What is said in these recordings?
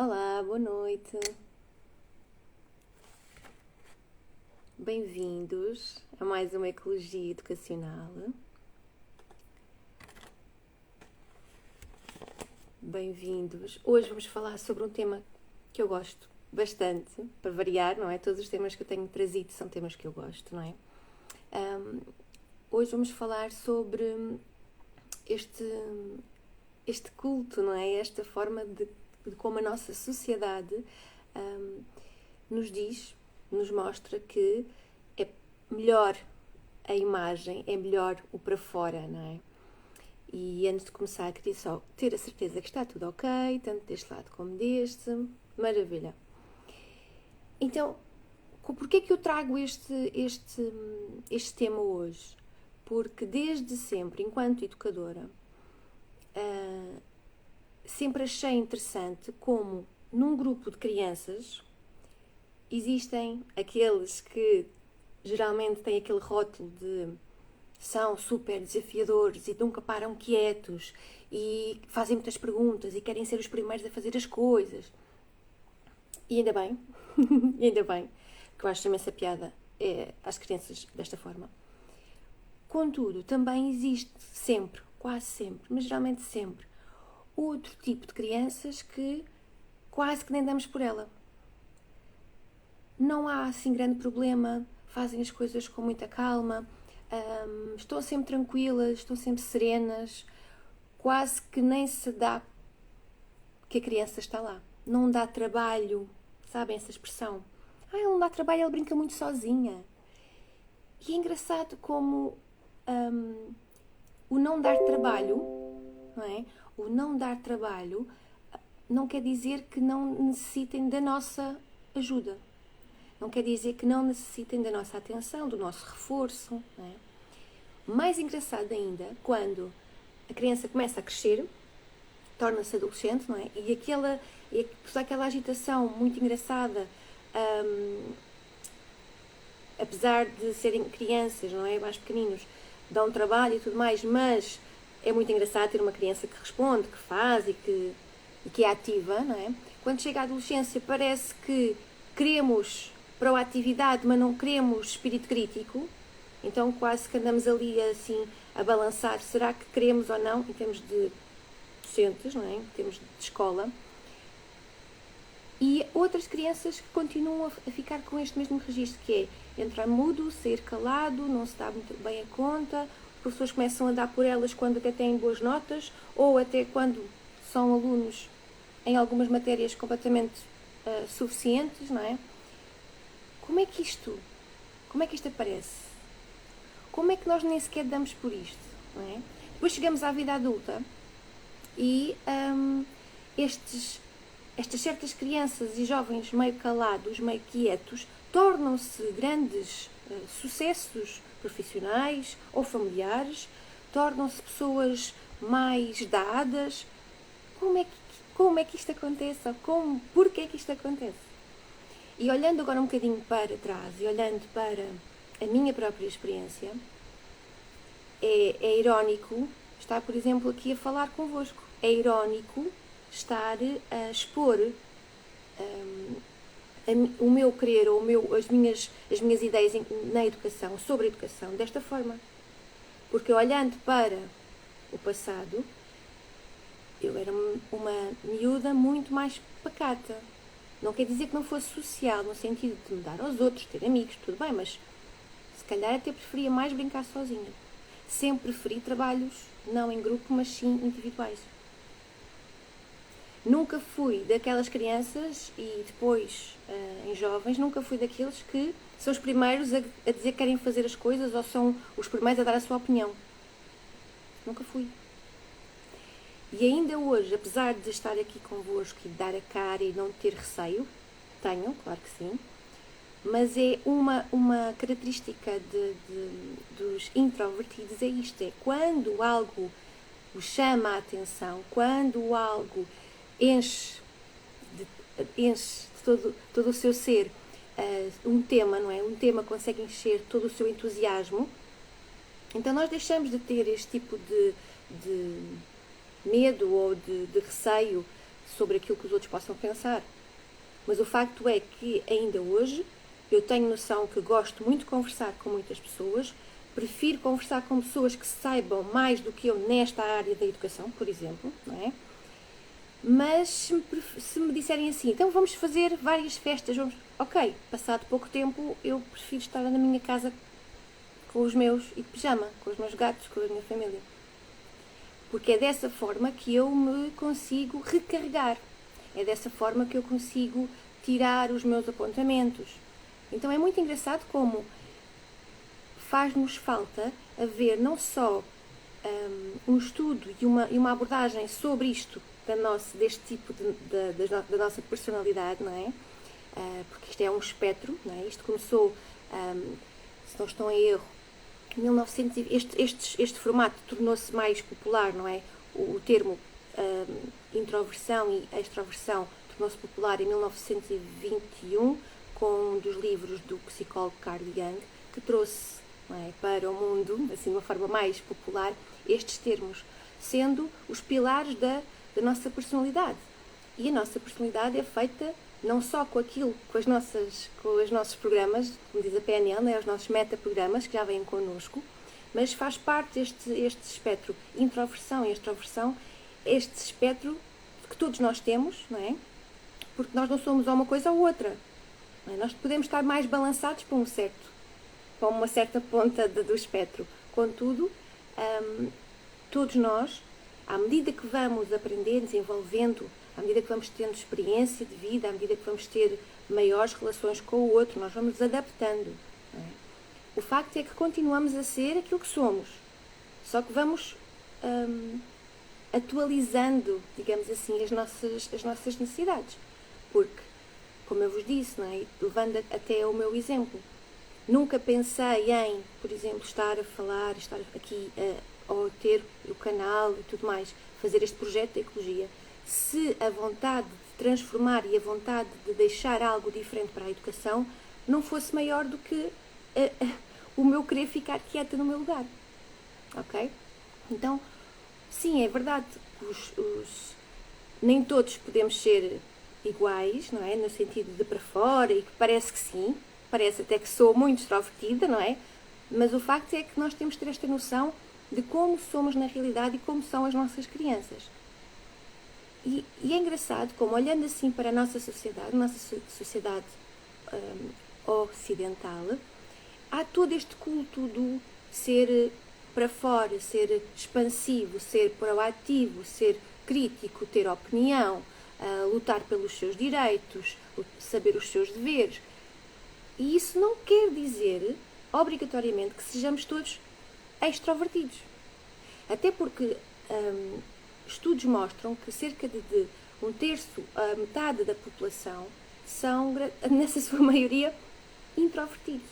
Olá, boa noite. Bem-vindos a mais uma Ecologia Educacional. Bem-vindos. Hoje vamos falar sobre um tema que eu gosto bastante, para variar, não é? Todos os temas que eu tenho trazido são temas que eu gosto, não é? Hoje vamos falar sobre este culto, não é? Esta forma de como a nossa sociedade nos mostra que é melhor a imagem, é melhor o para fora, não é? E antes de começar, queria só ter a certeza que está tudo ok, tanto deste lado como deste. Maravilha. Então, porquê é que eu trago este tema hoje? Porque desde sempre, enquanto educadora, sempre achei interessante como num grupo de crianças existem aqueles que geralmente têm aquele rótulo de são super desafiadores e nunca param quietos e fazem muitas perguntas e querem ser os primeiros a fazer as coisas. E ainda bem, e ainda bem, que eu acho imensa piada às crianças desta forma. Contudo, também existe sempre, quase sempre, mas geralmente sempre, outro tipo de crianças que quase que nem damos por ela. Não há assim grande problema, fazem as coisas com muita calma, estão sempre tranquilas, estão sempre serenas, quase que nem se dá que a criança está lá. Não dá trabalho, sabem essa expressão? Ele não dá trabalho, ele brinca muito sozinha. E é engraçado como o não dar trabalho, não é? O não dar trabalho não quer dizer que não necessitem da nossa ajuda. Não quer dizer que não necessitem da nossa atenção, do nosso reforço. Não é? Mais engraçado ainda, quando a criança começa a crescer, torna-se adolescente, não é? E aquela agitação muito engraçada, apesar de serem crianças, não é? Mais pequeninos, dão trabalho e tudo mais, mas é muito engraçado ter uma criança que responde, que faz e que é ativa, não é? Quando chega à adolescência parece que queremos proatividade, mas não queremos espírito crítico, então quase que andamos ali assim a balançar, será que queremos ou não, em termos de docentes, não é? Em termos de escola. E outras crianças que continuam a ficar com este mesmo registro, que é entrar mudo, sair calado, não se dá muito bem a conta, os professores começam a dar por elas quando até têm boas notas, ou até quando são alunos em algumas matérias completamente suficientes, não é? Como é que isto aparece? Como é que nós nem sequer damos por isto, não é? Depois chegamos à vida adulta e estas certas crianças e jovens meio calados, meio quietos, tornam-se grandes sucessos profissionais ou familiares, tornam-se pessoas mais dadas. Como é que isto acontece? Porquê é que isto acontece? E olhando agora um bocadinho para trás e olhando para a minha própria experiência, é irónico estar, por exemplo, aqui a falar convosco. É irónico estar a expor o meu querer ou as minhas ideias na educação, sobre a educação, desta forma. Porque olhando para o passado, eu era uma miúda muito mais pacata. Não quer dizer que não fosse social, no sentido de me dar aos outros, ter amigos, tudo bem, mas se calhar até preferia mais brincar sozinha. Sempre preferi trabalhos, não em grupo, mas sim individuais. Nunca fui daquelas crianças e depois, em jovens, nunca fui daqueles que são os primeiros a dizer que querem fazer as coisas ou são os primeiros a dar a sua opinião. Nunca fui. E ainda hoje, apesar de estar aqui convosco e de dar a cara e não ter receio, tenho, claro que sim, mas é uma característica dos introvertidos, é isto, é quando algo os chama a atenção, quando algo enche de todo o seu ser um tema, não é? Um tema consegue encher todo o seu entusiasmo, então nós deixamos de ter este tipo de medo ou de receio sobre aquilo que os outros possam pensar. Mas o facto é que ainda hoje eu tenho noção que gosto muito de conversar com muitas pessoas, prefiro conversar com pessoas que saibam mais do que eu nesta área da educação, por exemplo, não é? Mas se me disserem assim, então vamos fazer várias festas, ok, passado pouco tempo eu prefiro estar na minha casa com os meus, e de pijama, com os meus gatos, com a minha família. Porque é dessa forma que eu me consigo recarregar. É dessa forma que eu consigo tirar os meus apontamentos. Então é muito engraçado como faz-nos falta haver não só um estudo e uma abordagem sobre isto, deste tipo da nossa personalidade, não é? Porque isto é um espectro, não é? Isto começou, se não estou em erro, em 1900, este formato tornou-se mais popular, não é? O termo introversão e extroversão tornou-se popular em 1921 com um dos livros do psicólogo Carl Jung, que trouxe, não é, para o mundo, assim, de uma forma mais popular, estes termos, sendo os pilares da nossa personalidade. E a nossa personalidade é feita não só com os nossos programas, como diz a PNL, né, os nossos metaprogramas que já vêm connosco, mas faz parte este espectro introversão e extroversão, este espectro que todos nós temos, não é? Porque nós não somos ou uma coisa ou outra. Não é? Nós podemos estar mais balançados para uma certa ponta do espectro. Contudo, todos nós, à medida que vamos aprendendo, desenvolvendo, à medida que vamos tendo experiência de vida, à medida que vamos ter maiores relações com o outro, nós vamos nos adaptando. Não é? O facto é que continuamos a ser aquilo que somos, só que vamos atualizando, digamos assim, as nossas necessidades. Porque, como eu vos disse, não é? Levando até o meu exemplo, nunca pensei em, por exemplo, estar aqui ou ter o canal e tudo mais, fazer este projeto de ecologia, se a vontade de transformar e a vontade de deixar algo diferente para a educação não fosse maior do que o meu querer ficar quieta no meu lugar. Ok? Então, sim, é verdade, nem todos podemos ser iguais, não é? No sentido de para fora, e que parece que sim, parece até que sou muito extrovertida, não é? Mas o facto é que nós temos que ter esta noção de como somos na realidade e como são as nossas crianças. E é engraçado como, olhando assim para a nossa sociedade ocidental, há todo este culto do ser para fora, ser expansivo, ser proativo, ser crítico, ter opinião, lutar pelos seus direitos, saber os seus deveres. E isso não quer dizer, obrigatoriamente, que sejamos todos extrovertidos. Até porque estudos mostram que cerca de um terço a metade da população são, nessa sua maioria, introvertidos.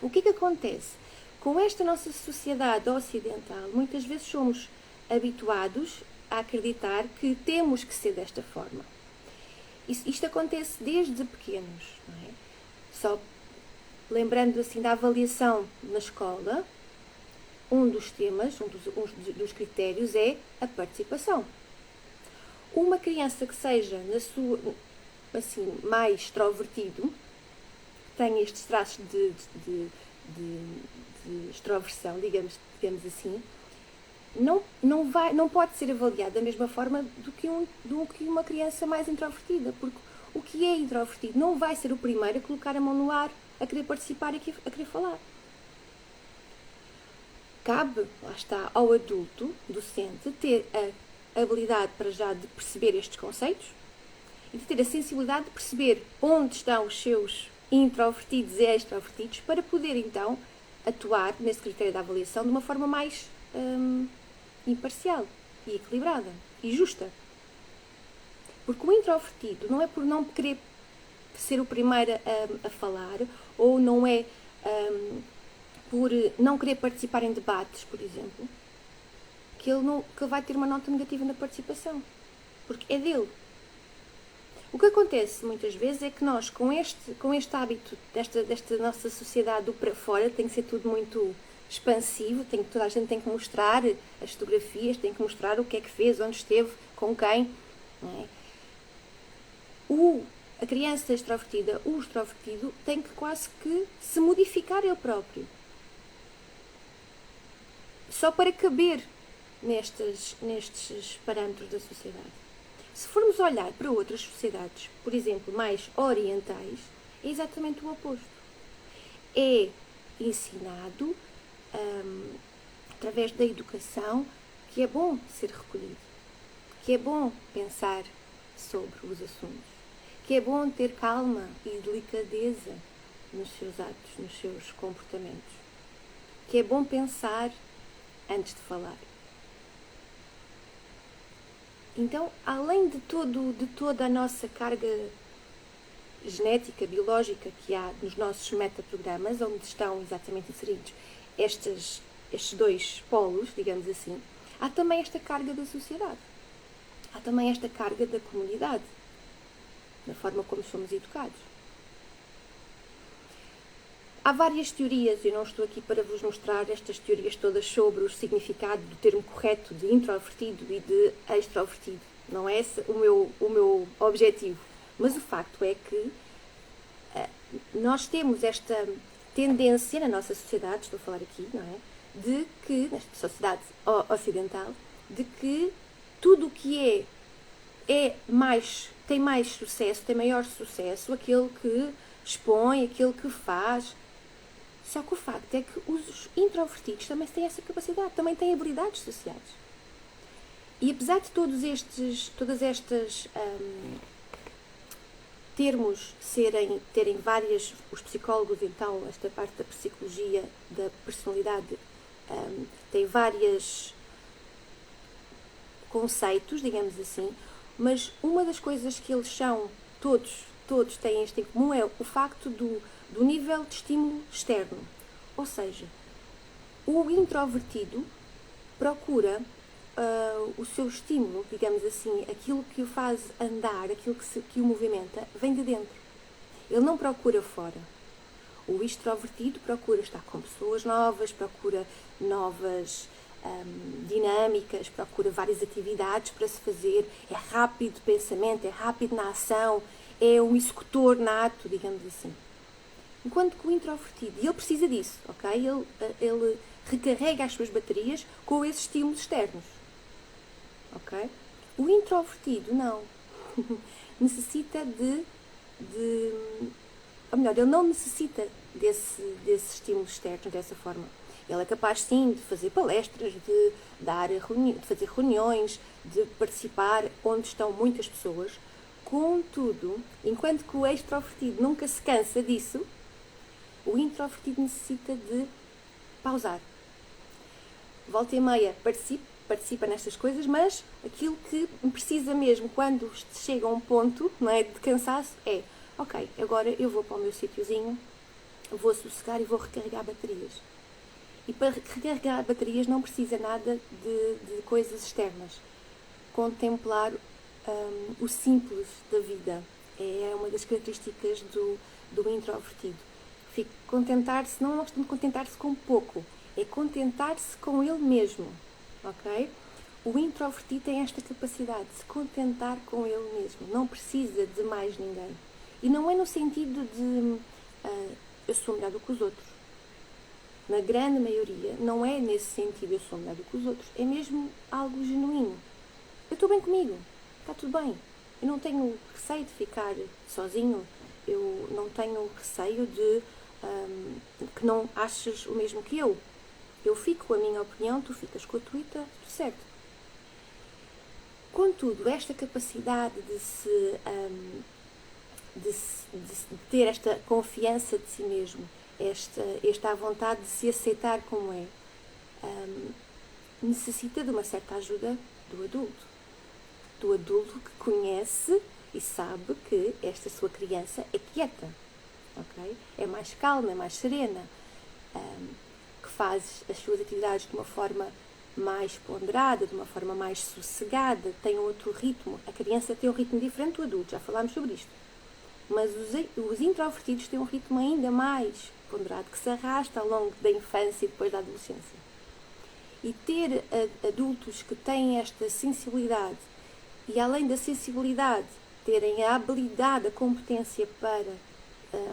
O que acontece? Com esta nossa sociedade ocidental, muitas vezes somos habituados a acreditar que temos que ser desta forma. Isto acontece desde pequenos, não é? Só lembrando assim da avaliação na escola, um dos temas, um dos critérios é a participação. Uma criança que seja assim, mais extrovertido, tenha estes traços de extroversão, digamos assim, não pode ser avaliado da mesma forma do que uma criança mais introvertida, porque o que é introvertido não vai ser o primeiro a colocar a mão no ar, a querer participar e a querer falar. Cabe, lá está, ao adulto, docente, ter a habilidade para já de perceber estes conceitos e de ter a sensibilidade de perceber onde estão os seus introvertidos e extrovertidos para poder, então, atuar nesse critério da avaliação de uma forma mais imparcial e equilibrada e justa. Porque o introvertido não é por não querer ser o primeiro a falar, ou não é por não querer participar em debates, por exemplo, que ele vai ter uma nota negativa na participação. Porque é dele. O que acontece muitas vezes é que nós, com este hábito desta nossa sociedade do para fora, tem que ser tudo muito expansivo, toda a gente tem que mostrar as fotografias, tem que mostrar o que é que fez, onde esteve, com quem, não é? A criança extrovertida, o extrovertido, tem que quase que se modificar ele próprio. Só para caber nestes parâmetros da sociedade. Se formos olhar para outras sociedades, por exemplo, mais orientais, é exatamente o oposto. É ensinado, através da educação, que é bom ser recolhido, que é bom pensar sobre os assuntos, que é bom ter calma e delicadeza nos seus atos, nos seus comportamentos, que é bom pensar antes de falar. Então, além de toda a nossa carga genética, biológica que há nos nossos metaprogramas, onde estão exatamente inseridos estes dois polos, digamos assim, há também esta carga da sociedade. Há também esta carga da comunidade, na forma como somos educados. Há várias teorias, eu não estou aqui para vos mostrar estas teorias todas sobre o significado do termo correto de introvertido e de extrovertido. Não é esse o meu objetivo. Mas o facto é que nós temos esta tendência na nossa sociedade, estou a falar aqui, não é? De que, nesta sociedade ocidental, de que tudo o que tem mais sucesso, tem maior sucesso, aquele que expõe, aquele que faz. Só que o facto é que os introvertidos também têm essa capacidade, também têm habilidades sociais. E apesar de todas estas termos terem várias, os psicólogos, então, esta parte da psicologia, da personalidade, tem vários conceitos, digamos assim, mas uma das coisas que eles são, todos têm isto em comum, é o facto do nível de estímulo externo. Ou seja, o introvertido procura o seu estímulo, digamos assim, aquilo que o faz andar, aquilo que o movimenta, vem de dentro. Ele não procura fora. O extrovertido procura estar com pessoas novas, procura novas dinâmicas, procura várias atividades para se fazer, é rápido de pensamento, é rápido na ação, é um executor nato, digamos assim. Enquanto que o introvertido, e ele precisa disso, ok? Ele recarrega as suas baterias com esses estímulos externos, ok? O introvertido não. Necessita ou melhor, ele não necessita desses estímulos externos dessa forma. Ele é capaz, sim, de fazer palestras, de fazer reuniões, de participar onde estão muitas pessoas. Contudo, enquanto que o extrovertido nunca se cansa disso, o introvertido necessita de pausar. Volta e meia participa nestas coisas, mas aquilo que precisa mesmo, quando chega a um ponto, não é, de cansaço, é: ok, agora eu vou para o meu sítiozinho, vou sossegar e vou recarregar baterias. E para recarregar baterias não precisa nada de coisas externas. Contemplar o simples da vida é uma das características do introvertido. Contentar-se, não é uma questão de contentar-se com pouco, é contentar-se com ele mesmo, ok? O introvertido tem esta capacidade de se contentar com ele mesmo, não precisa de mais ninguém. E não é no sentido de eu sou melhor do que os outros. Na grande maioria, não é nesse sentido eu sou melhor do que os outros, é mesmo algo genuíno. Eu estou bem comigo, está tudo bem. Eu não tenho receio de ficar sozinho, eu não tenho receio de que não achas o mesmo que eu. Eu fico com a minha opinião, tu ficas com a tua, tudo certo. Contudo, esta capacidade de ter esta confiança de si mesmo, esta vontade de se aceitar como é, necessita de uma certa ajuda do adulto que conhece e sabe que esta sua criança é quieta, ok? É mais calma, é mais serena, que faz as suas atividades de uma forma mais ponderada, de uma forma mais sossegada, tem outro ritmo. A criança tem um ritmo diferente do adulto, já falámos sobre isto. Mas os introvertidos têm um ritmo ainda mais ponderado, que se arrasta ao longo da infância e depois da adolescência. E ter adultos que têm esta sensibilidade, e além da sensibilidade, terem a habilidade, a competência para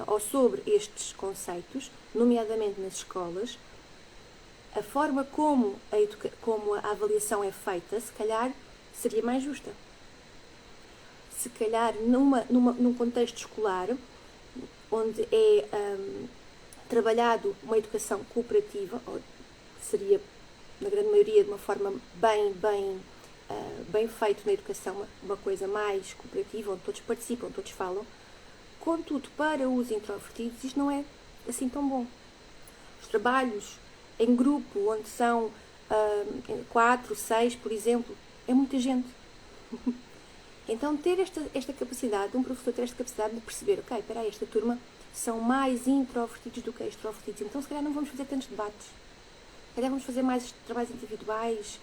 ou sobre estes conceitos, nomeadamente nas escolas, a forma como a avaliação é feita, se calhar, seria mais justa. Se calhar, num contexto escolar, onde é trabalhado uma educação cooperativa, ou seria, na grande maioria, de uma forma bem feita na educação, uma coisa mais cooperativa, onde todos participam, todos falam. Contudo, para os introvertidos, isto não é assim tão bom. Os trabalhos em grupo, onde são 4, 6, por exemplo, é muita gente. Então, ter esta capacidade, um professor ter esta capacidade de perceber, ok, espera aí, esta turma são mais introvertidos do que extrovertidos, então se calhar não vamos fazer tantos debates. Se calhar vamos fazer mais trabalhos individuais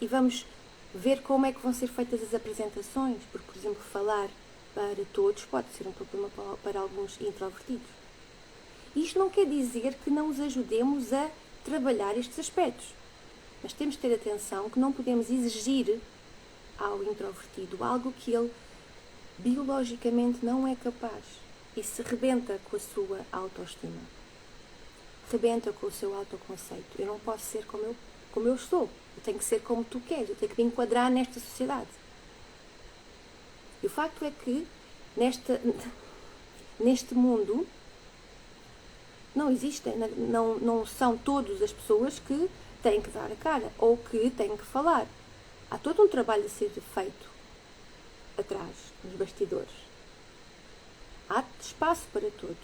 e vamos ver como é que vão ser feitas as apresentações, porque, por exemplo, falar para todos pode ser um problema para alguns introvertidos. Isto não quer dizer que não os ajudemos a trabalhar estes aspectos, mas temos de ter atenção que não podemos exigir ao introvertido algo que ele biologicamente não é capaz. Isso rebenta com a sua autoestima, rebenta com o seu autoconceito. Eu não posso ser como eu sou, eu tenho que ser como tu queres, eu tenho que me enquadrar nesta sociedade. E o facto é que neste mundo não existem, não são todas as pessoas que têm que dar a cara ou que têm que falar. Há todo um trabalho a ser feito atrás, nos bastidores. Há espaço para todos.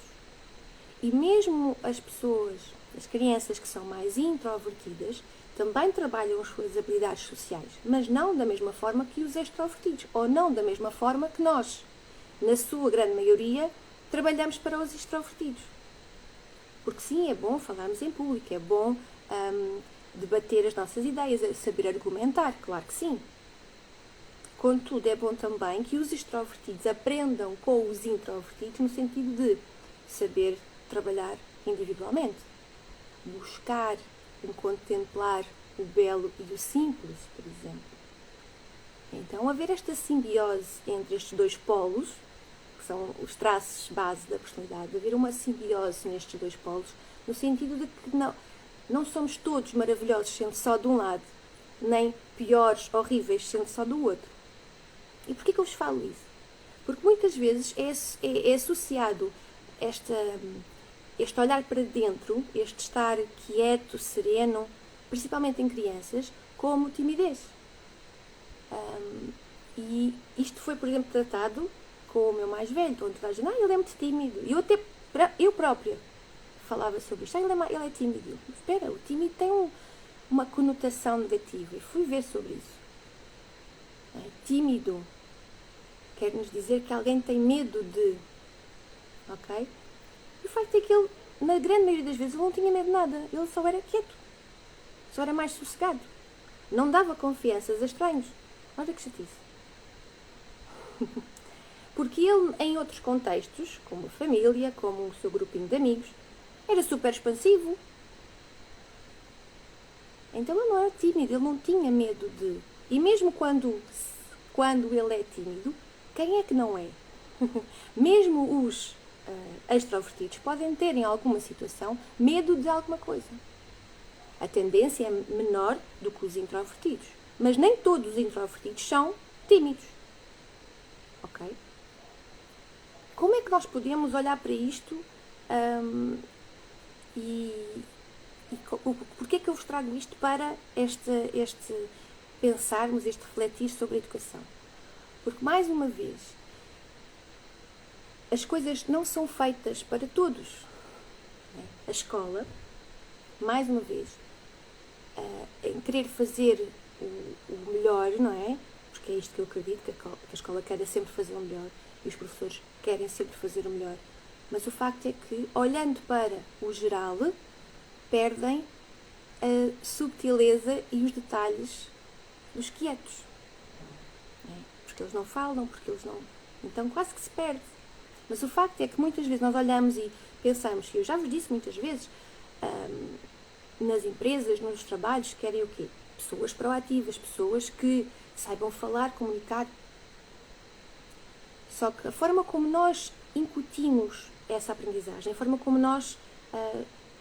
E mesmo as pessoas, as crianças que são mais introvertidas, também trabalham as suas habilidades sociais, mas não da mesma forma que os extrovertidos, ou não da mesma forma que nós, na sua grande maioria, trabalhamos para os extrovertidos. Porque sim, é bom falarmos em público, é bom debater as nossas ideias, saber argumentar, claro que sim. Contudo, é bom também que os extrovertidos aprendam com os introvertidos no sentido de saber trabalhar individualmente, buscar, contemplar o belo e o simples, por exemplo. Então, haver esta simbiose entre estes dois polos, que são os traços base da personalidade, haver uma simbiose nestes dois polos, no sentido de que não somos todos maravilhosos sendo só de um lado, nem piores, horríveis, sendo só do outro. E porquê que eu vos falo isso? Porque muitas vezes é associado este olhar para dentro, este estar quieto, sereno, principalmente em crianças, como timidez. E isto foi, por exemplo, tratado com o meu mais velho, onde toda a gente, ele é muito tímido. E eu própria falava sobre isto, ele é tímido. Espera, o tímido tem uma conotação negativa. E fui ver sobre isso. Tímido quer nos dizer que alguém tem medo de. Ok? E o facto é que ele, na grande maioria das vezes, ele não tinha medo de nada. Ele só era quieto. Só era mais sossegado. Não dava confianças a estranhos. Olha que chatice. Porque ele, em outros contextos, como a família, como o seu grupinho de amigos, era super expansivo. Então ele não era tímido, ele não tinha medo de. E mesmo quando ele é tímido, quem é que não é? Mesmo os extrovertidos podem ter, em alguma situação, medo de alguma coisa. A tendência é menor do que os introvertidos. Mas nem todos os introvertidos são tímidos. Ok? Como é que nós podemos olhar para isto porquê é que eu vos trago isto para este pensarmos, este refletir sobre a educação? Porque, mais uma vez, as coisas não são feitas para todos. A escola, mais uma vez, em querer fazer o melhor, não é? Porque é isto que eu acredito, que a escola quer sempre fazer o melhor e os professores querem sempre fazer o melhor. Mas o facto é que, olhando para o geral, perdem a subtileza e os detalhes dos quietos. Porque eles não falam, porque eles não... Então quase que se perde. Mas o facto é que muitas vezes nós olhamos e pensamos, e eu já vos disse muitas vezes, nas empresas, nos trabalhos, querem o quê? Pessoas proativas, pessoas que saibam falar, comunicar. Só que a forma como nós incutimos essa aprendizagem, a forma como nós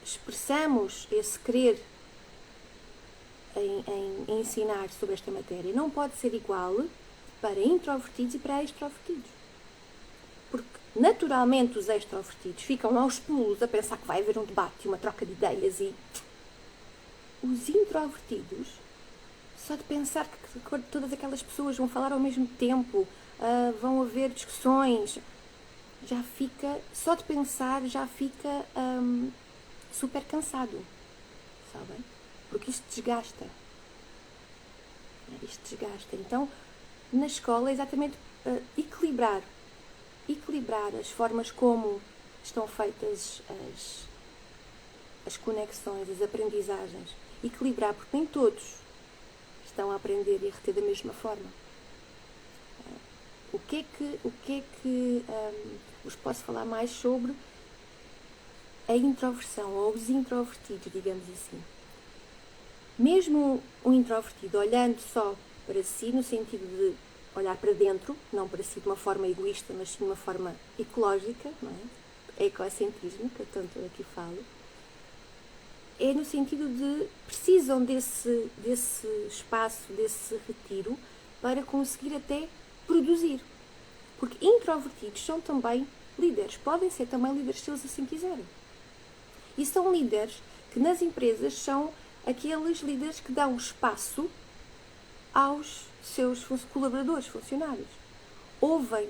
expressamos esse querer em ensinar sobre esta matéria não pode ser igual para introvertidos e para extrovertidos. Porque, naturalmente, os extrovertidos ficam aos pulos a pensar que vai haver um debate, uma troca de ideias e... Os introvertidos, só de pensar que todas aquelas pessoas vão falar ao mesmo tempo, vão haver discussões, já fica, só de pensar, já fica super cansado, sabem? Porque isto desgasta. Isto desgasta. Então, na escola, é exatamente equilibrar as formas como estão feitas as conexões, as aprendizagens. Equilibrar, porque nem todos estão a aprender e a reter da mesma forma. O que é que vos posso falar mais sobre a introversão, ou os introvertidos, digamos assim. Mesmo um introvertido olhando só para si, no sentido de olhar para dentro, não para si de uma forma egoísta, mas sim de uma forma ecológica, não é? Ecocentrismo, que eu tanto aqui falo, é no sentido de precisam desse espaço, desse retiro, para conseguir até produzir. Porque introvertidos são também líderes, podem ser também líderes se eles assim quiserem. E são líderes que nas empresas são aqueles líderes que dão espaço aos seus colaboradores, funcionários. Ouvem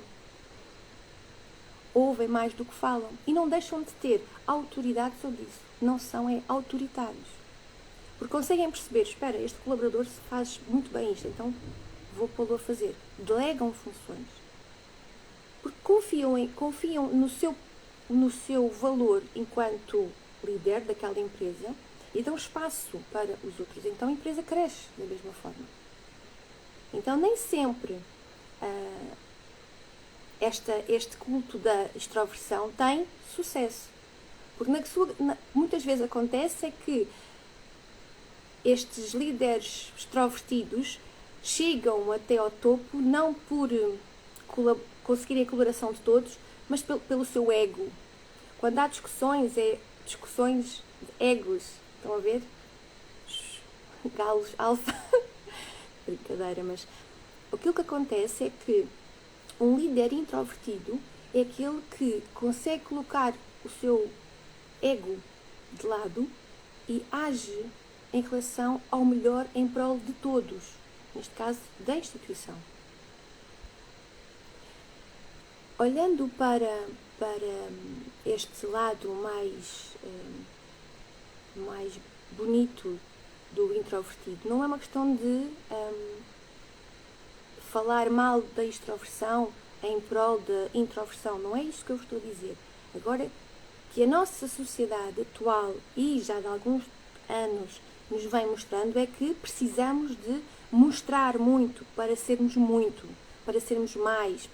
mais do que falam e não deixam de ter autoridade sobre isso. Não são autoritários. Porque conseguem perceber, espera, este colaborador faz muito bem isto, então vou pô-lo a fazer. Delegam funções. Porque confiam no seu valor enquanto líder daquela empresa e dão espaço para os outros. Então a empresa cresce da mesma forma. Então nem sempre este culto da extroversão tem sucesso. Porque muitas vezes acontece é que estes líderes extrovertidos chegam até ao topo não por conseguirem a colaboração de todos, mas pelo seu ego. Quando há discussões, discussões de egos. Estão a ver? Galos, alfa. Brincadeira, mas aquilo que acontece é que um líder introvertido é aquele que consegue colocar o seu ego de lado e age em relação ao melhor em prol de todos, neste caso da instituição. Olhando para este lado mais bonito do introvertido, não é uma questão de falar mal da extroversão em prol da introversão, não é isso que eu estou a dizer. Agora, que a nossa sociedade atual e já de alguns anos nos vem mostrando é que precisamos de mostrar muito para sermos mais.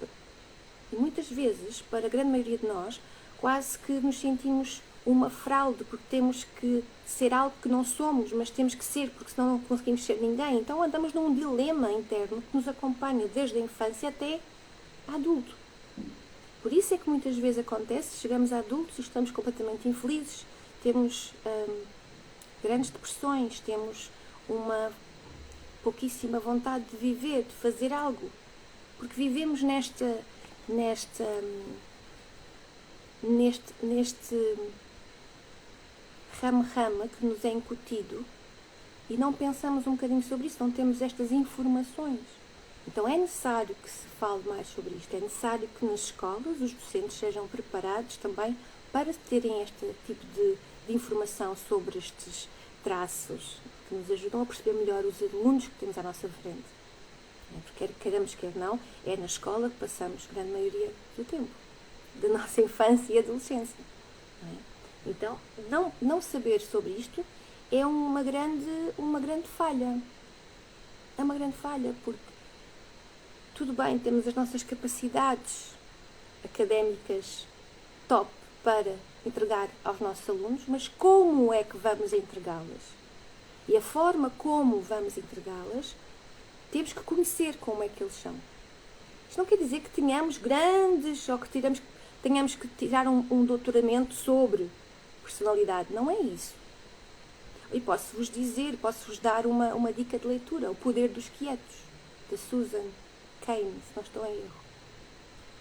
E muitas vezes, para a grande maioria de nós, quase que nos sentimos uma fraude, porque temos que ser algo que não somos, mas temos que ser, porque senão não conseguimos ser ninguém. Então andamos num dilema interno que nos acompanha desde a infância até adulto. Por isso é que muitas vezes acontece, chegamos a adultos e estamos completamente infelizes, temos grandes depressões, temos uma pouquíssima vontade de viver, de fazer algo, porque vivemos neste ramo-rama que nos é incutido e não pensamos um bocadinho sobre isso, não temos estas informações. Então é necessário que se fale mais sobre isto, é necessário que nas escolas os docentes sejam preparados também para terem este tipo de informação sobre estes traços que nos ajudam a perceber melhor os alunos que temos à nossa frente. Porque quer queiramos, quer não, é na escola que passamos a grande maioria do tempo, da nossa infância e adolescência. Não é? Então, não saber sobre isto é uma grande falha. É uma grande falha, porque tudo bem, temos as nossas capacidades académicas top para entregar aos nossos alunos, mas como é que vamos entregá-las? E a forma como vamos entregá-las, temos que conhecer como é que eles são. Isto não quer dizer que tenhamos grandes ou que tenhamos que tirar um doutoramento sobre personalidade. Não é isso. E posso-vos dar uma dica de leitura. O Poder dos Quietos, de Susan Cain, se não estou em erro.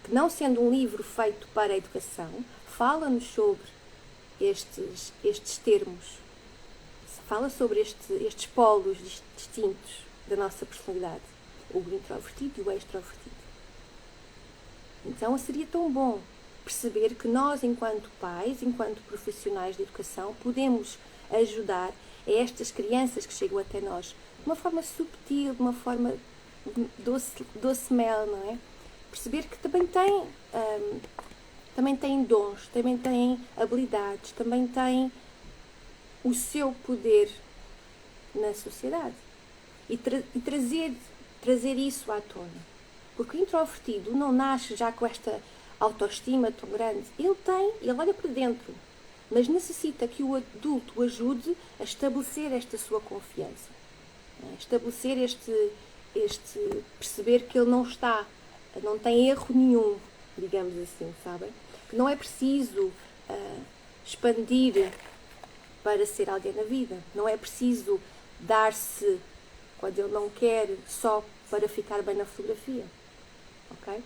Que, não sendo um livro feito para a educação, fala-nos sobre estes termos. Fala sobre estes polos distintos da nossa personalidade. O introvertido e o extrovertido. Então seria tão bom perceber que nós, enquanto pais, enquanto profissionais de educação, podemos ajudar a estas crianças que chegam até nós de uma forma subtil, de uma forma doce mel, não é? Perceber que também têm dons, também têm habilidades, também têm o seu poder na sociedade. E trazer isso à tona. Porque o introvertido não nasce já com esta autoestima tão grande. Ele olha para dentro, mas necessita que o adulto o ajude a estabelecer esta sua confiança. Estabelecer perceber que ele não tem erro nenhum, digamos assim, sabem? Que não é preciso expandir para ser alguém na vida. Não é preciso dar-se quando ele não quer só para ficar bem na fotografia. Ok?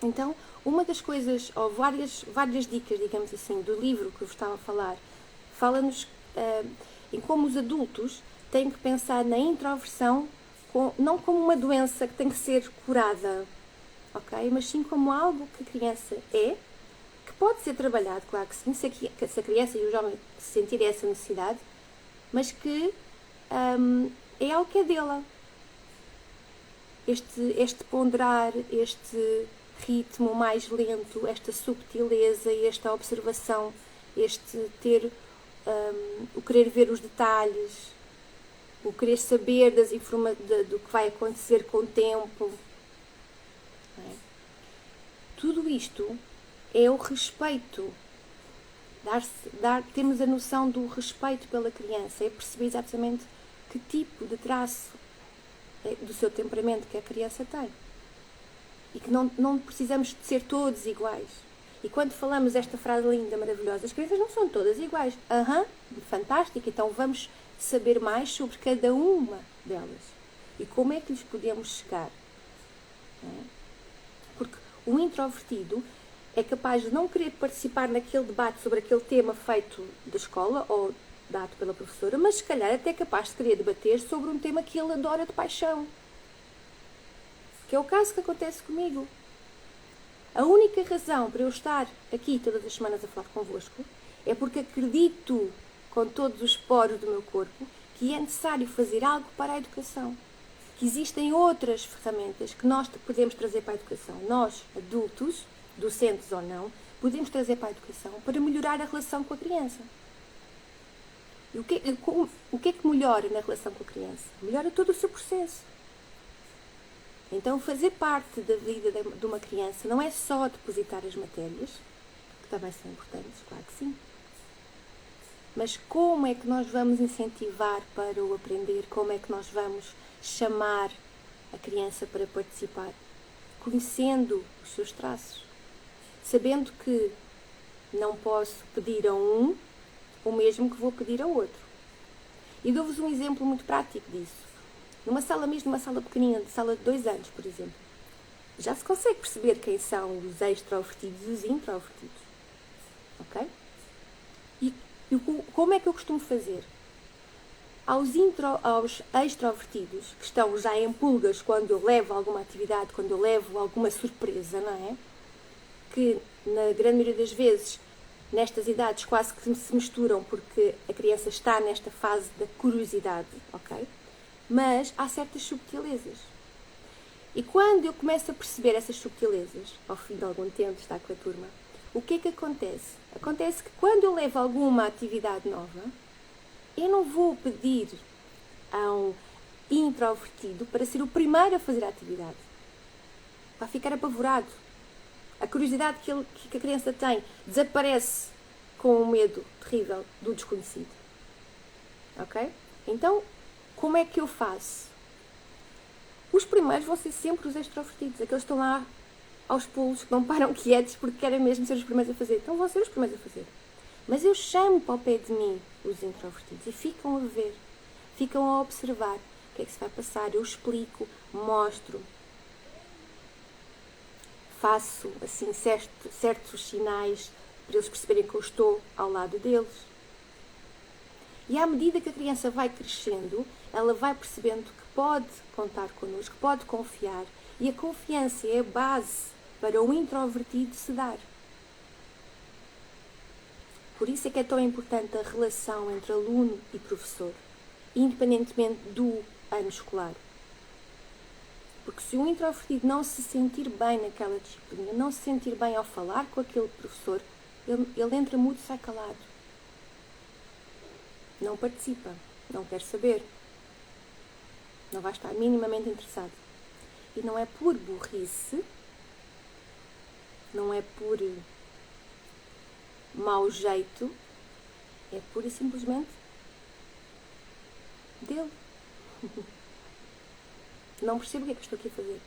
Então, uma das coisas, ou várias dicas, digamos assim, do livro que eu vos estava a falar, fala-nos em como os adultos têm que pensar na introversão não como uma doença que tem que ser curada, ok? Mas sim como algo que a criança que pode ser trabalhado, claro que sim, se a criança e o jovem sentirem essa necessidade, mas que é algo que é dela. Este ponderar, este ritmo mais lento, esta subtileza, esta observação, este ter o querer ver os detalhes, o querer saber do que vai acontecer com o tempo. Não é? Tudo isto é o respeito. Temos a noção do respeito pela criança, é perceber exatamente que tipo de traço do seu temperamento que a criança tem. E que não precisamos de ser todos iguais. E quando falamos esta frase linda, maravilhosa, as crianças não são todas iguais. Fantástico, então vamos saber mais sobre cada uma delas. E como é que lhes podemos chegar. Não é? Porque o introvertido é capaz de não querer participar naquele debate sobre aquele tema feito da escola ou dado pela professora, mas se calhar até é capaz de querer debater sobre um tema que ele adora de paixão. Que é o caso que acontece comigo. A única razão para eu estar aqui todas as semanas a falar convosco é porque acredito com todos os poros do meu corpo que é necessário fazer algo para a educação. Que existem outras ferramentas que nós podemos trazer para a educação. Nós, adultos, docentes ou não, podemos trazer para a educação para melhorar a relação com a criança. E o que é que melhora na relação com a criança? Melhora todo o seu processo. Então, fazer parte da vida de uma criança não é só depositar as matérias, que também são importantes, claro que sim. Mas como é que nós vamos incentivar para o aprender? Como é que nós vamos chamar a criança para participar? Conhecendo os seus traços. Sabendo que não posso pedir a um o mesmo que vou pedir a outro. E dou-vos um exemplo muito prático disso. Numa sala pequenina, de sala de 2 anos, por exemplo, já se consegue perceber quem são os extrovertidos e os introvertidos. Ok? E como é que eu costumo fazer? Aos extrovertidos, que estão já em pulgas quando eu levo alguma atividade, quando eu levo alguma surpresa, não é? Que, na grande maioria das vezes, nestas idades quase que se misturam porque a criança está nesta fase da curiosidade, ok? Mas há certas subtilezas. E quando eu começo a perceber essas subtilezas, ao fim de algum tempo de estar com a turma, o que é que acontece? Acontece que quando eu levo alguma atividade nova, eu não vou pedir a um introvertido para ser o primeiro a fazer a atividade. Vai ficar apavorado. A curiosidade que a criança tem desaparece com o medo terrível do desconhecido. Ok? Então, como é que eu faço? Os primeiros vão ser sempre os extrovertidos, aqueles que estão lá aos pulos, que não param quietos porque querem mesmo ser os primeiros a fazer. Então vão ser os primeiros a fazer. Mas eu chamo para o pé de mim os introvertidos e ficam a ver, ficam a observar o que é que se vai passar. Eu explico, mostro, faço assim certos sinais para eles perceberem que eu estou ao lado deles. E à medida que a criança vai crescendo, ela vai percebendo que pode contar connosco, que pode confiar. E a confiança é a base para o introvertido se dar. Por isso é que é tão importante a relação entre aluno e professor, independentemente do ano escolar. Porque se o introvertido não se sentir bem naquela disciplina, não se sentir bem ao falar com aquele professor, ele entra mudo e sai calado. Não participa, não quer saber, não vai estar minimamente interessado. E não é por burrice, não é por mau jeito, é pura e simplesmente dele. Não percebo o que é que estou aqui a fazer.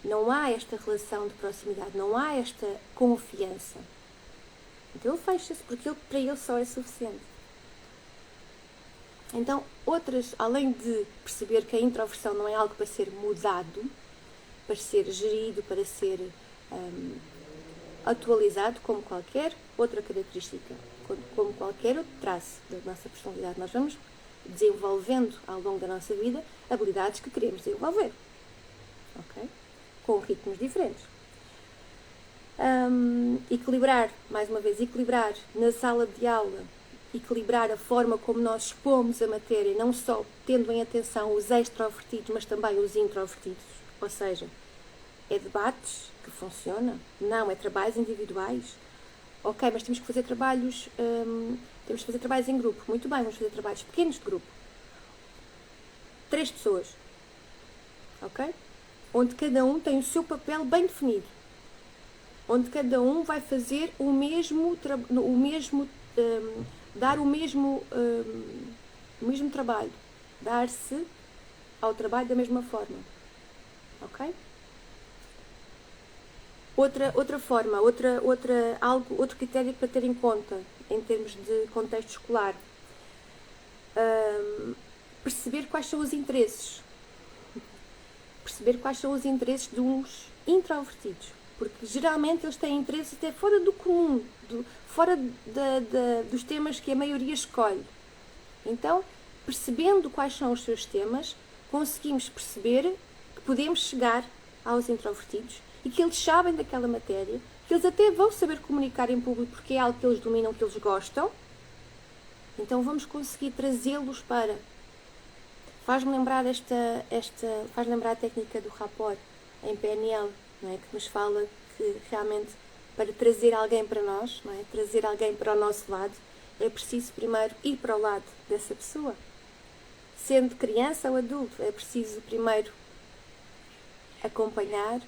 Não há esta relação de proximidade, não há esta confiança. Então ele fecha-se, porque para ele só é suficiente. Então, além de perceber que a introversão não é algo para ser mudado, para ser gerido, para ser atualizado, como qualquer outra característica, como qualquer outro traço da nossa personalidade, nós vamos desenvolvendo ao longo da nossa vida habilidades que queremos desenvolver, ok? Com ritmos diferentes. Mais uma vez, equilibrar na sala de aula, equilibrar a forma como nós expomos a matéria, não só tendo em atenção os extrovertidos, mas também os introvertidos, ou seja, é debates que funciona? Não, é trabalhos individuais. Ok, mas temos que fazer trabalhos em grupo. Muito bem, vamos fazer trabalhos pequenos de grupo. 3 pessoas. Ok? Onde cada um tem o seu papel bem definido. Onde cada um vai fazer dar o mesmo trabalho. Dar-se ao trabalho da mesma forma. Ok? Outro critério para ter em conta em termos de contexto escolar, perceber quais são os interesses dos introvertidos, porque geralmente eles têm interesses até fora do comum, fora dos temas que a maioria escolhe. Então, percebendo quais são os seus temas, conseguimos perceber que podemos chegar aos introvertidos e que eles sabem daquela matéria, que eles até vão saber comunicar em público porque é algo que eles dominam, que eles gostam. Então vamos conseguir trazê-los para... Faz-me lembrar a técnica do rapport em PNL, não é? Que nos fala que realmente para trazer alguém para nós, não é? Trazer alguém para o nosso lado, é preciso primeiro ir para o lado dessa pessoa. Sendo criança ou adulto, é preciso primeiro acompanhar,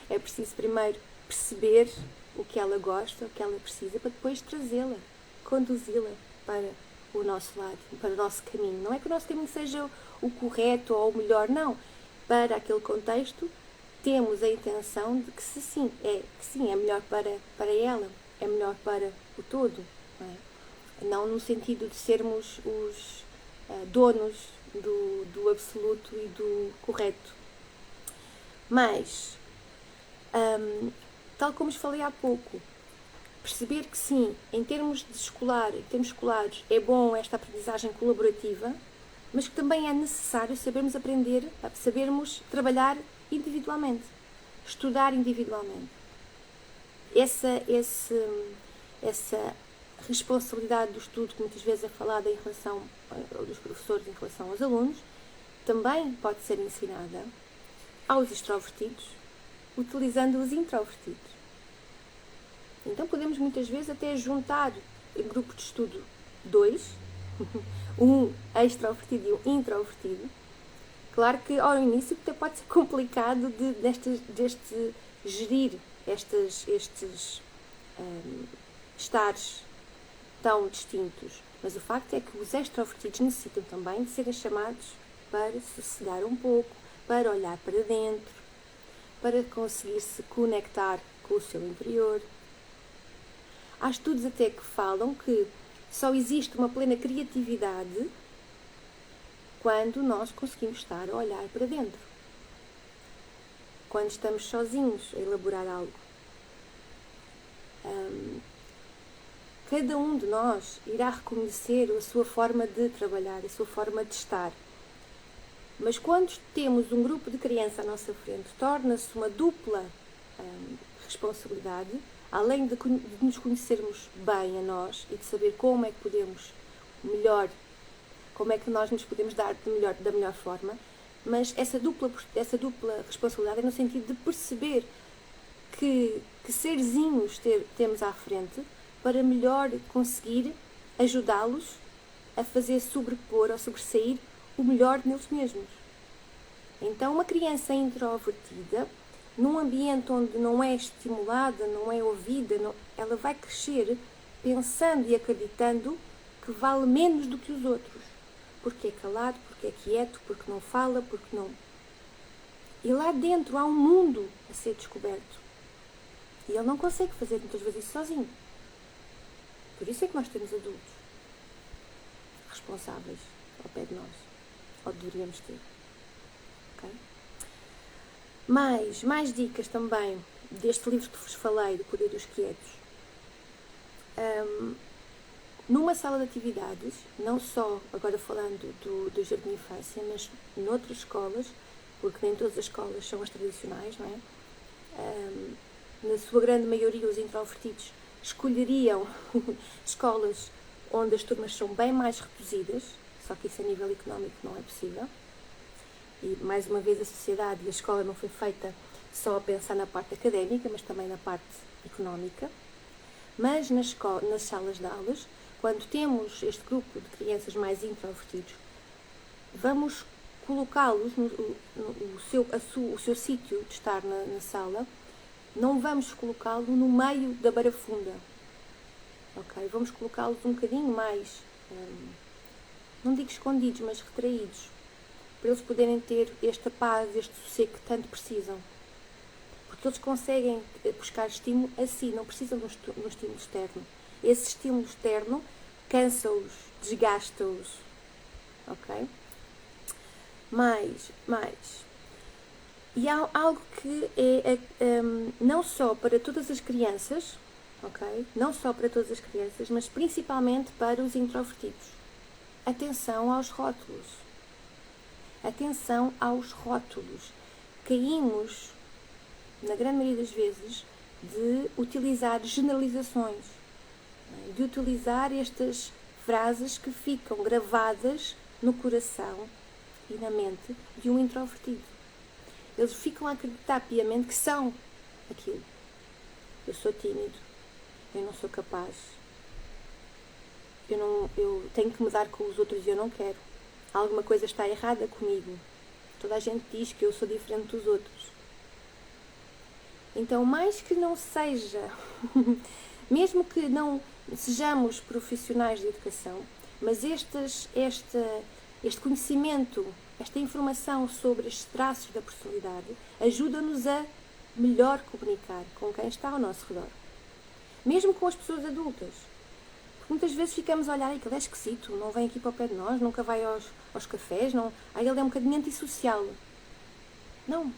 é preciso primeiro perceber o que ela gosta, o que ela precisa, para depois trazê-la, conduzi-la para o nosso lado, para o nosso caminho. Não é que o nosso caminho seja o correto ou o melhor, não. Para aquele contexto, temos a intenção de que sim, é melhor para ela, é melhor para o todo. Não no sentido de sermos os donos do absoluto e do correto. Mas, tal como vos falei há pouco, perceber que sim, em termos escolares, é bom esta aprendizagem colaborativa, mas que também é necessário sabermos trabalhar individualmente, estudar individualmente. Essa responsabilidade do estudo, que muitas vezes é falada em relação dos professores em relação aos alunos, também pode ser ensinada aos extrovertidos, utilizando os introvertidos. Então podemos muitas vezes até juntar em grupo de estudo 2, um extrovertido e um introvertido. Claro que ao início até pode ser complicado de gerir estes estares tão distintos, mas o facto é que os extrovertidos necessitam também de serem chamados para sossegar um pouco, para olhar para dentro, para conseguir se conectar com o seu interior. Há estudos até que falam que só existe uma plena criatividade quando nós conseguimos estar a olhar para dentro. Quando estamos sozinhos a elaborar algo. Cada um de nós irá reconhecer a sua forma de trabalhar, a sua forma de estar. Mas quando temos um grupo de crianças à nossa frente, torna-se uma dupla responsabilidade, além de nos conhecermos bem a nós e de saber como é que podemos melhor, como é que nós nos podemos dar da melhor forma, mas essa dupla responsabilidade é no sentido de perceber que serzinhos temos à frente para melhor conseguir ajudá-los a fazer sobrepor ou sobressair o melhor neles mesmos. Então, uma criança introvertida, num ambiente onde não é estimulada, não é ouvida, ela vai crescer pensando e acreditando que vale menos do que os outros. Porque é calado, porque é quieto, porque não fala, porque não... E lá dentro há um mundo a ser descoberto. E ele não consegue fazer muitas vezes isso sozinho. Por isso é que nós temos adultos responsáveis ao pé de nós. Ou deveríamos ter. Okay? Mais dicas também deste livro que vos falei, do Poder dos Quietos. Numa sala de atividades, não só agora falando do jardim de infância, mas noutras escolas, porque nem todas as escolas são as tradicionais, não é? Na sua grande maioria, os introvertidos escolheriam escolas onde as turmas são bem mais reduzidas, só que isso a nível económico não é possível. E, mais uma vez, a sociedade e a escola não foi feita só a pensar na parte académica, mas também na parte económica. Mas nas salas de aulas, quando temos este grupo de crianças mais introvertidos, vamos colocá-los o seu sítio de estar na sala, não vamos colocá-lo no meio da barafunda. Okay? Vamos colocá-los um bocadinho mais, não digo escondidos, mas retraídos, para eles poderem ter esta paz, este sossego que tanto precisam. Porque eles conseguem buscar estímulo assim, não precisam de um estímulo externo. Esse estímulo externo cansa-os, desgasta-os. Ok? Mais. E há algo que é não só para todas as crianças, ok? Não só para todas as crianças, mas principalmente para os introvertidos. Atenção aos rótulos. Atenção aos rótulos. Caímos, na grande maioria das vezes, de utilizar generalizações, de utilizar estas frases que ficam gravadas no coração e na mente de um introvertido. Eles ficam a acreditar piamente que são aquilo. Eu sou tímido, eu não sou capaz, eu tenho que mudar com os outros e eu não quero. Alguma coisa está errada comigo. Toda a gente diz que eu sou diferente dos outros. Então, mais que não seja, mesmo que não sejamos profissionais de educação, mas este conhecimento, esta informação sobre estes traços da personalidade ajuda-nos a melhor comunicar com quem está ao nosso redor. Mesmo com as pessoas adultas. Porque muitas vezes ficamos a olhar, aquele é esquisito, não vem aqui para o pé de nós, nunca vai aos cafés, não, ele é um bocadinho antissocial. Não.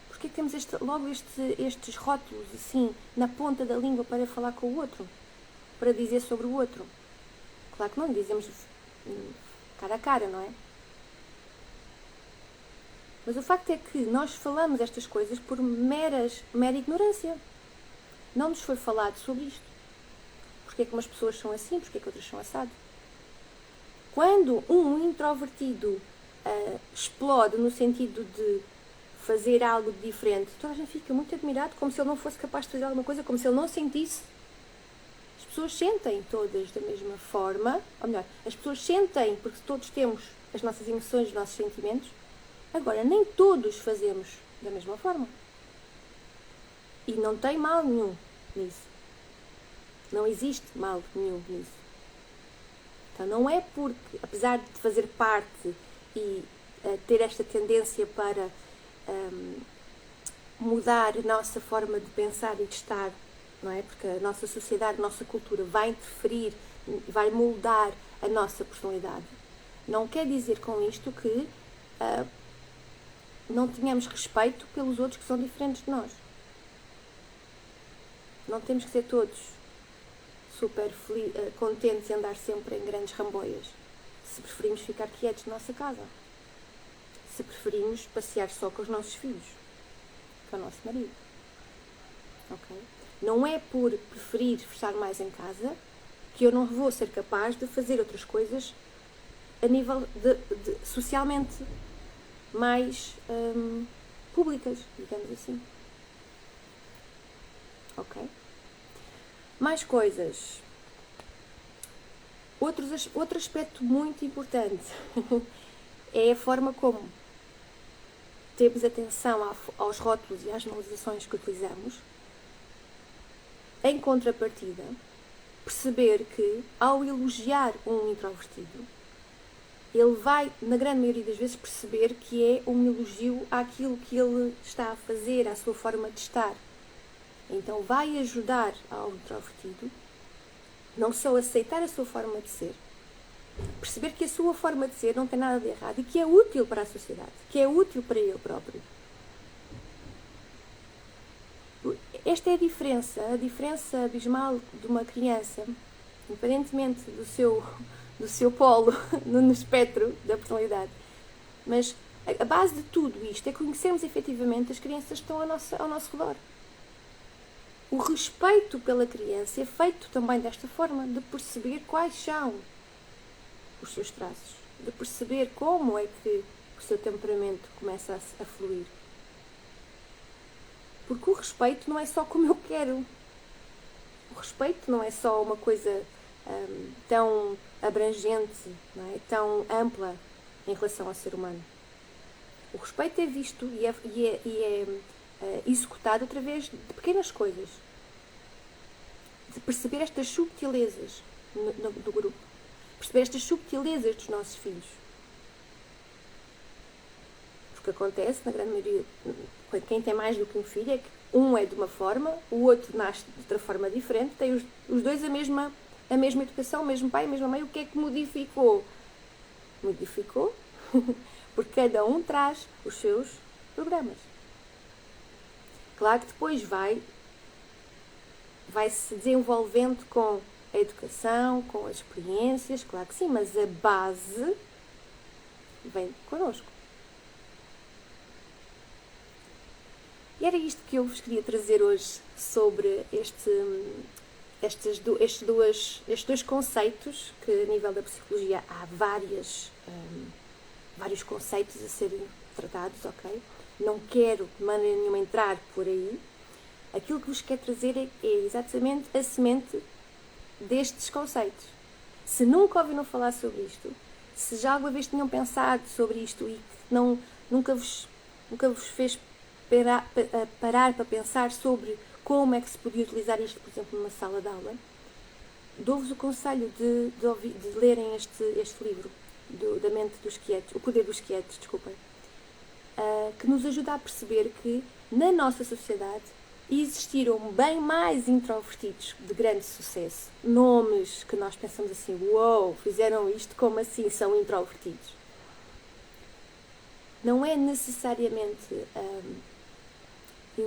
Porque é que temos logo estes rótulos assim na ponta da língua para falar com o outro? Para dizer sobre o outro? Claro que não dizemos cara a cara, não é? Mas o facto é que nós falamos estas coisas por mera ignorância. Não nos foi falado sobre isto. Porque é que umas pessoas são assim, porque é que outras são assado. Quando um introvertido explode no sentido de fazer algo diferente, toda a gente fica muito admirado, como se ele não fosse capaz de fazer alguma coisa, como se ele não sentisse. As pessoas sentem todas da mesma forma, ou melhor, as pessoas sentem, porque todos temos as nossas emoções, os nossos sentimentos. Agora, nem todos fazemos da mesma forma. E não tem mal nenhum nisso. Não existe mal nenhum nisso. Então, não é porque, apesar de fazer parte e ter esta tendência para mudar a nossa forma de pensar e de estar, não é? Porque a nossa sociedade, a nossa cultura vai interferir, vai moldar a nossa personalidade. Não quer dizer com isto que não tenhamos respeito pelos outros que são diferentes de nós. Não temos que ser todos super contentes e andar sempre em grandes ramboias. Se preferimos ficar quietos na nossa casa. Se preferimos passear só com os nossos filhos. Com o nosso marido. Ok? Não é por preferir estar mais em casa que eu não vou ser capaz de fazer outras coisas a nível de socialmente mais públicas, digamos assim. Ok? Mais coisas. Outro aspecto muito importante é a forma como temos atenção aos rótulos e às generalizações que utilizamos. Em contrapartida, perceber que, ao elogiar um introvertido, ele vai, na grande maioria das vezes, perceber que é um elogio àquilo que ele está a fazer, à sua forma de estar. Então vai ajudar ao introvertido não só aceitar a sua forma de ser, perceber que a sua forma de ser não tem nada de errado e que é útil para a sociedade, que é útil para ele próprio. Esta é a diferença abismal de uma criança, independentemente do seu polo no espectro da personalidade. Mas a base de tudo isto é conhecermos efetivamente as crianças que estão ao nosso redor. O respeito pela criança é feito também desta forma, de perceber quais são os seus traços, de perceber como é que o seu temperamento começa a fluir. Porque o respeito não é só como eu quero. O respeito não é só uma coisa tão abrangente, não é? Tão ampla em relação ao ser humano. O respeito é visto e é executado através de pequenas coisas. De perceber estas subtilezas do grupo. Perceber estas subtilezas dos nossos filhos. Porque acontece, na grande maioria, quem tem mais do que um filho, é que um é de uma forma, o outro nasce de outra forma diferente, tem os dois a mesma educação, o mesmo pai, a mesma mãe. O que é que modificou? Modificou porque cada um traz os seus programas. Claro que depois vai se desenvolvendo com a educação, com as experiências, claro que sim, mas a base vem connosco. E era isto que eu vos queria trazer hoje sobre estes dois conceitos, que a nível da psicologia há vários conceitos a serem tratados, ok? Não quero de maneira nenhuma entrar por aí. Aquilo que vos quero trazer é exatamente a semente destes conceitos. Se nunca ouviram falar sobre isto, se já alguma vez tinham pensado sobre isto e que nunca vos fez parar para pensar sobre como é que se podia utilizar isto, por exemplo, numa sala de aula, dou-vos o conselho de lerem este livro, da mente dos quietos, O Poder dos Quietos, desculpem, que nos ajuda a perceber que na nossa sociedade existiram bem mais introvertidos de grande sucesso, nomes que nós pensamos assim, uou, fizeram isto, como assim são introvertidos? Não é necessariamente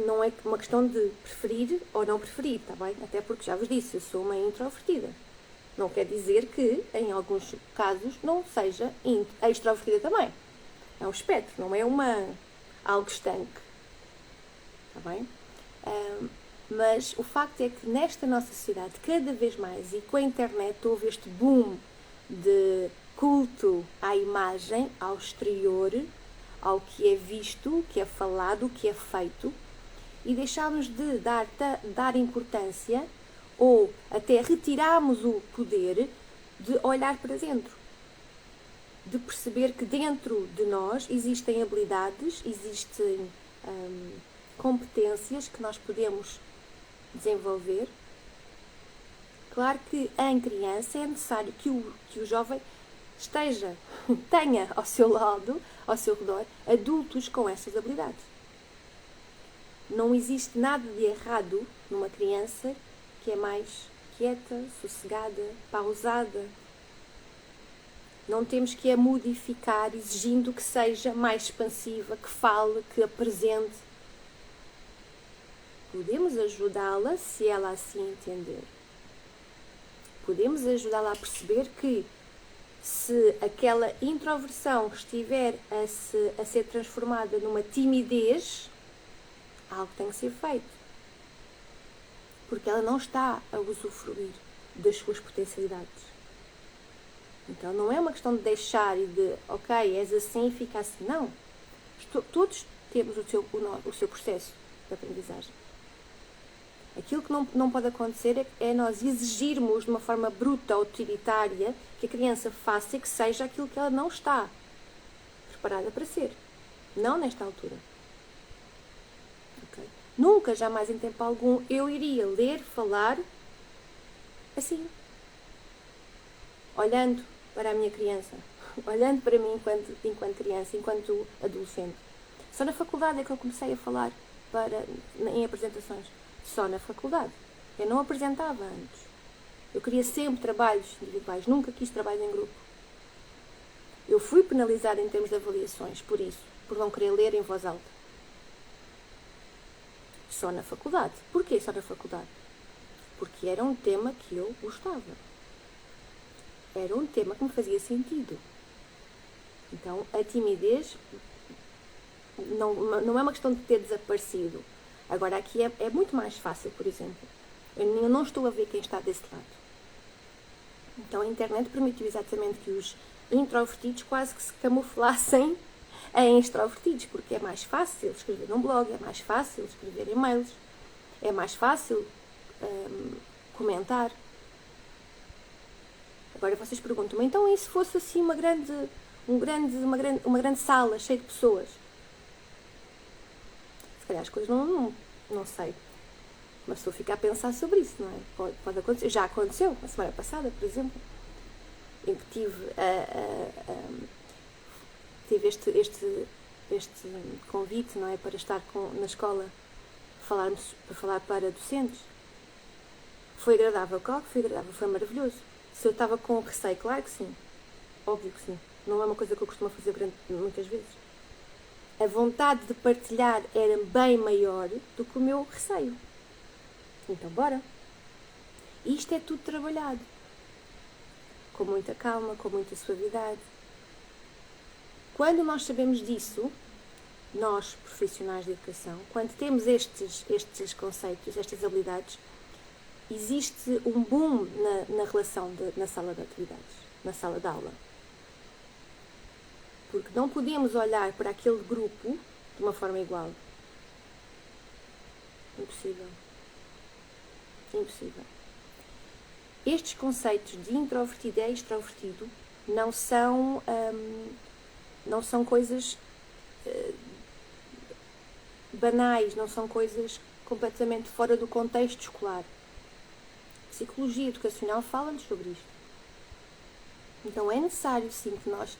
não é uma questão de preferir ou não preferir, está bem? Até porque já vos disse, eu sou uma introvertida. Não quer dizer que, em alguns casos, não seja extrovertida também. É um espectro, não é algo estanque. Está bem? Mas o facto é que nesta nossa sociedade, cada vez mais, e com a internet, houve este boom de culto à imagem, ao exterior, ao que é visto, o que é falado, o que é feito, e deixámos de dar importância ou até retiramos o poder de olhar para dentro, de perceber que dentro de nós existem habilidades, existem competências que nós podemos desenvolver. Claro que em criança é necessário que o jovem tenha ao seu lado, ao seu redor, adultos com essas habilidades. Não existe nada de errado numa criança que é mais quieta, sossegada, pausada. Não temos que a modificar exigindo que seja mais expansiva, que fale, que apresente. Podemos ajudá-la se ela assim entender. Podemos ajudá-la a perceber que se aquela introversão estiver a ser transformada numa timidez, algo tem que ser feito. Porque ela não está a usufruir das suas potencialidades. Então não é uma questão de deixar e de, ok, és assim e fica assim. Não. Todos temos o seu processo de aprendizagem. Aquilo que não pode acontecer é nós exigirmos de uma forma bruta ou utilitária que a criança faça e que seja aquilo que ela não está preparada para ser. Não nesta altura. Okay? Nunca, jamais em tempo algum, eu iria ler, falar assim. Olhando para a minha criança. Olhando para mim enquanto criança, enquanto adolescente. Só na faculdade é que eu comecei a falar em apresentações. Só na faculdade. Eu não apresentava antes. Eu queria sempre trabalhos individuais. Nunca quis trabalho em grupo. Eu fui penalizada em termos de avaliações por isso. Por não querer ler em voz alta. Só na faculdade. Porquê só na faculdade? Porque era um tema que eu gostava. Era um tema que me fazia sentido. Então, a timidez não é uma questão de ter desaparecido. Agora, aqui é muito mais fácil, por exemplo. Eu não estou a ver quem está desse lado. Então, a internet permitiu exatamente que os introvertidos quase que se camuflassem em extrovertidos, porque é mais fácil escrever num blog, é mais fácil escrever e-mails, é mais fácil comentar. Agora vocês perguntam, então e se fosse assim uma grande sala cheia de pessoas? Se calhar as coisas não sei. Uma pessoa fica a pensar sobre isso, não é? Pode acontecer. Já aconteceu, na semana passada, por exemplo, em que tive este convite, não é? Para estar na escola, para falar para docentes. Foi agradável, claro que foi agradável, foi maravilhoso. Se eu estava com receio, claro que sim. Óbvio que sim. Não é uma coisa que eu costumo fazer muitas vezes. A vontade de partilhar era bem maior do que o meu receio. Então, bora. E isto é tudo trabalhado. Com muita calma, com muita suavidade. Quando nós sabemos disso, nós, profissionais de educação, quando temos estes conceitos, estas habilidades, existe um boom na relação na sala de atividades, na sala de aula. Porque não podemos olhar para aquele grupo de uma forma igual. Impossível. Impossível. Estes conceitos de introvertido e extrovertido não são coisas banais, não são coisas completamente fora do contexto escolar. A psicologia educacional fala-nos sobre isto. Então é necessário sim que nós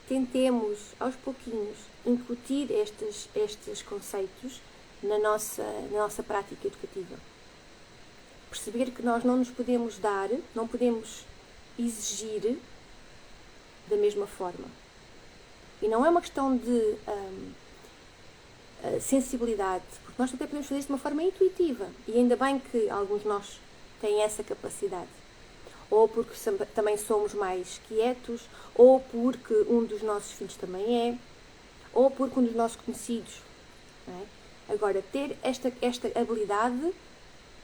tentemos aos pouquinhos incutir estes conceitos na nossa prática educativa. Perceber que nós não nos podemos não podemos exigir da mesma forma. E não é uma questão de sensibilidade, porque nós até podemos fazer isto de uma forma intuitiva. E ainda bem que alguns de nós têm essa capacidade. Ou porque também somos mais quietos, ou porque um dos nossos filhos também é, ou porque um dos nossos conhecidos. Não é? Agora, ter esta habilidade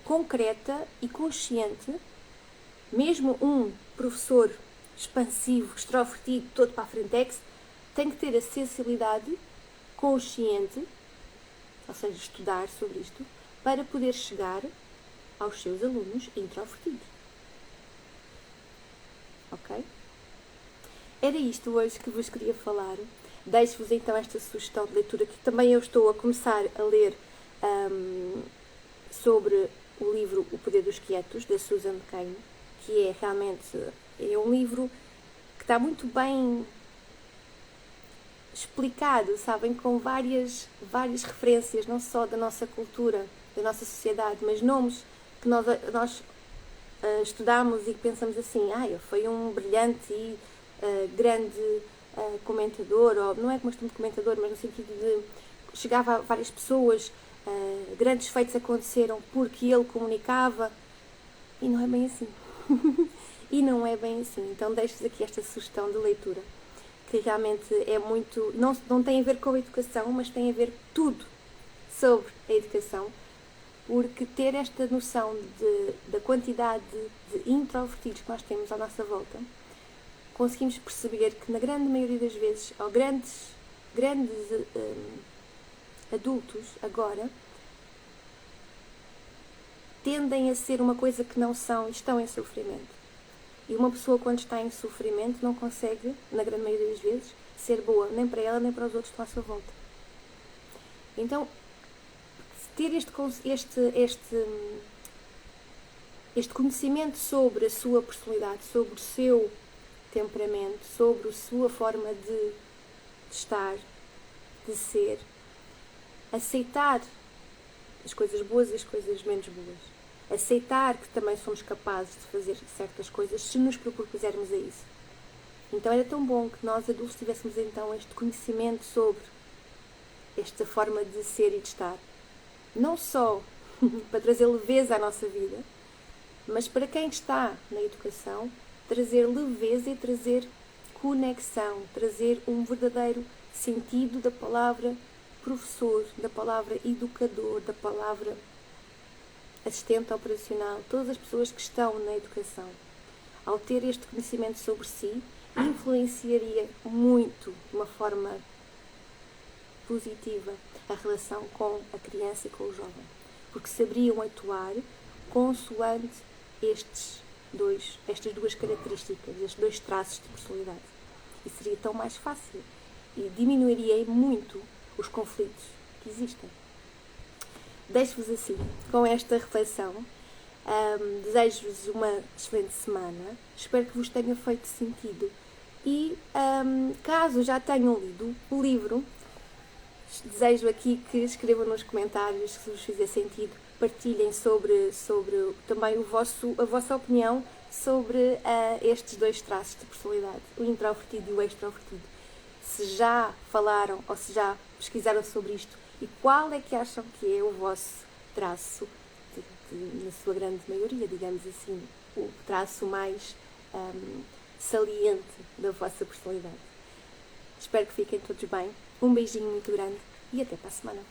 concreta e consciente, mesmo um professor expansivo, extrovertido, todo para a frentex, tem que ter a sensibilidade consciente, ou seja, estudar sobre isto, para poder chegar aos seus alunos introvertidos. Ok? Era isto hoje que vos queria falar. Deixo-vos então esta sugestão de leitura que também eu estou a começar a ler sobre o livro O Poder dos Quietos, da Susan Cain, que é realmente um livro que está muito bem explicado, sabem, com várias referências, não só da nossa cultura, da nossa sociedade, mas nomes que nós estudamos e pensamos assim, foi um brilhante e grande comentador, ou não é como costume de comentador, mas no sentido de chegava a várias pessoas, grandes feitos aconteceram porque ele comunicava, e não é bem assim. E não é bem assim. Então deixo-vos aqui esta sugestão de leitura, que realmente é muito, não tem a ver com a educação, mas tem a ver tudo sobre a educação, porque ter esta noção da quantidade de introvertidos que nós temos à nossa volta, conseguimos perceber que na grande maioria das vezes, ou grandes adultos agora, tendem a ser uma coisa que não são e estão em sofrimento. E uma pessoa, quando está em sofrimento, não consegue, na grande maioria das vezes, ser boa, nem para ela, nem para os outros que estão à sua volta. Então, ter este conhecimento sobre a sua personalidade, sobre o seu temperamento, sobre a sua forma de estar, de ser, aceitar as coisas boas e as coisas menos boas, aceitar que também somos capazes de fazer certas coisas se nos propusermos a isso. Então era tão bom que nós adultos tivéssemos então este conhecimento sobre esta forma de ser e de estar, não só para trazer leveza à nossa vida, mas para quem está na educação, trazer leveza e trazer conexão, trazer um verdadeiro sentido da palavra professor, da palavra educador, da palavra assistente operacional, todas as pessoas que estão na educação. Ao ter este conhecimento sobre si, influenciaria muito, de uma forma positiva, a relação com a criança e com o jovem, porque saberiam atuar consoante estas duas características, estes dois traços de personalidade. E seria tão mais fácil e diminuiria muito os conflitos que existem. Deixo-vos assim, com esta reflexão. Desejo-vos uma excelente semana. Espero que vos tenha feito sentido. E caso já tenham lido o livro, desejo aqui que escrevam nos comentários se vos fizer sentido. Partilhem sobre também a vossa opinião sobre estes dois traços de personalidade, o introvertido e o extrovertido. Se já falaram ou se já pesquisaram sobre isto e qual é que acham que é o vosso traço, na sua grande maioria, digamos assim, o traço mais saliente da vossa personalidade. Espero que fiquem todos bem. Um beijinho muito grande e até para a semana.